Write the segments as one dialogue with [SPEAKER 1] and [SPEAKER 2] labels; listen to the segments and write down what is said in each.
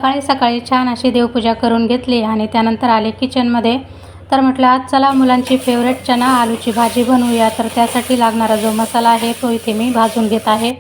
[SPEAKER 1] सकाळी सकाळी छान अशी देवपूजा करून घेतली आणि त्यानंतर आले किचनमध्ये. तर म्हटलं आज चला मुलांची फेवरेट चना आलूची भाजी बनवूया. तर त्यासाठी लागणारा जो मसाला आहे तो इथे मी भाजून घेत आहे.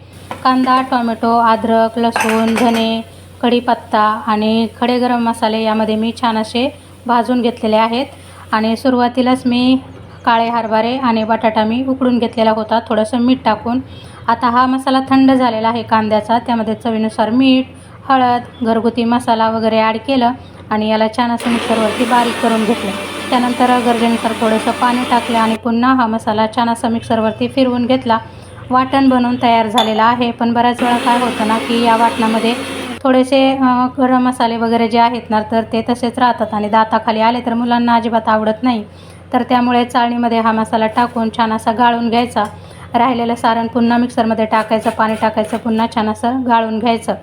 [SPEAKER 1] कांदा, टोमॅटो, अद्रक, लसूण, धने, कढीपत्ता आणि खडे गरम मसाले यामध्ये मी छान असे भाजून घेतलेले आहेत. आणि सुरुवातीलाच मी काळे हरभरे आणि बटाटा मी उकडून घेतलेला होता थोडंसं मीठ टाकून. आता हा मसाला थंड झालेला आहे कांद्याचा, त्यामध्ये चवीनुसार मीठ, हळद, घरगुती मसाला वगैरे ॲड केलं आणि याला छान असं मिक्सरवरती बारीक करून घेतलं. त्यानंतर गरजेनुसार थोडंसं पाणी टाकलं आणि पुन्हा हा मसाला छान असा मिक्सरवरती फिरवून घेतला. वाटण बनवून तयार झालेलं आहे. पण बऱ्याच वेळा काय होतं ना की या वाटणामध्ये थोडेसे गरम मसाले वगैरे जे आहेत ना तर ते तसेच राहतात आणि दाताखाली आले तर मुलांना अजिबात आवडत नाही. तर त्यामुळे चाळणीमध्ये हा मसाला टाकून छान असा गाळून घ्यायचा. राहिलेलं सारण पुन्हा मिक्सरमध्ये टाकायचं, पाणी टाकायचं, पुन्हा छान असं गाळून घ्यायचं.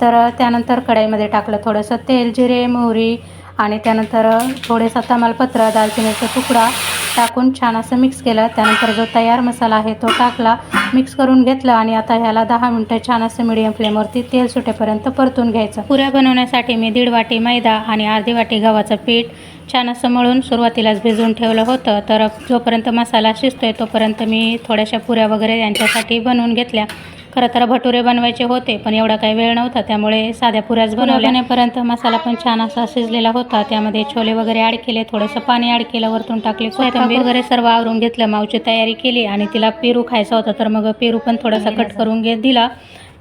[SPEAKER 1] तर त्यानंतर कढईमध्ये टाकलं थोडंसं तेल, जिरे, मोहरी आणि त्यानंतर थोडेसा तमालपत्र, दालचिनीचा तुकडा टाकून छान असं मिक्स केलं. त्यानंतर जो तयार मसाला आहे तो टाकला, मिक्स करून घेतलं आणि आता ह्याला 10 मिनटं छान असं मीडियम फ्लेमवरती तेल सुटेपर्यंत परतून घ्यायचं. पुऱ्या बनवण्यासाठी मी 1.5 वाटी मैदा आणि अर्धी वाटी गव्हाचं पीठ छान असं मळून सुरुवातीलाच भिजवून ठेवलं होतं. तर जोपर्यंत मसाला शिजतोय तोपर्यंत मी थोड्याशा पुऱ्या वगैरे यांच्यासाठी बनवून घेतल्या. खरं तर भटुरे बनवायचे होते पण एवढा काही वेळ नव्हता, त्यामुळे साध्या पुऱ्याच बनवल्यापर्यंत मसाला पण छान असा शिजलेला होता. त्यामध्ये छोले वगैरे ॲड केले, थोडंसं पाणी ॲड केलं, वरतून टाकले कोथिंबीर वगैरे सर्व आवरून घेतलं. माऊची तयारी केली आणि तिला पेरू खायचा होता तर मग पेरू पण थोडासा कट करून दिला.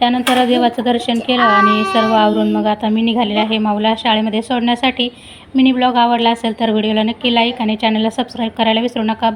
[SPEAKER 1] त्यानंतर देवाचं दर्शन केलं आणि सर्व आवरून मग आता मी निघालेले आहे माऊला शाळेमध्ये सोडण्यासाठी. मिनी ब्लॉग आवडला असेल तर व्हिडिओला नक्की लाईक आणि चॅनलला सबस्क्राईब करायला विसरू नका.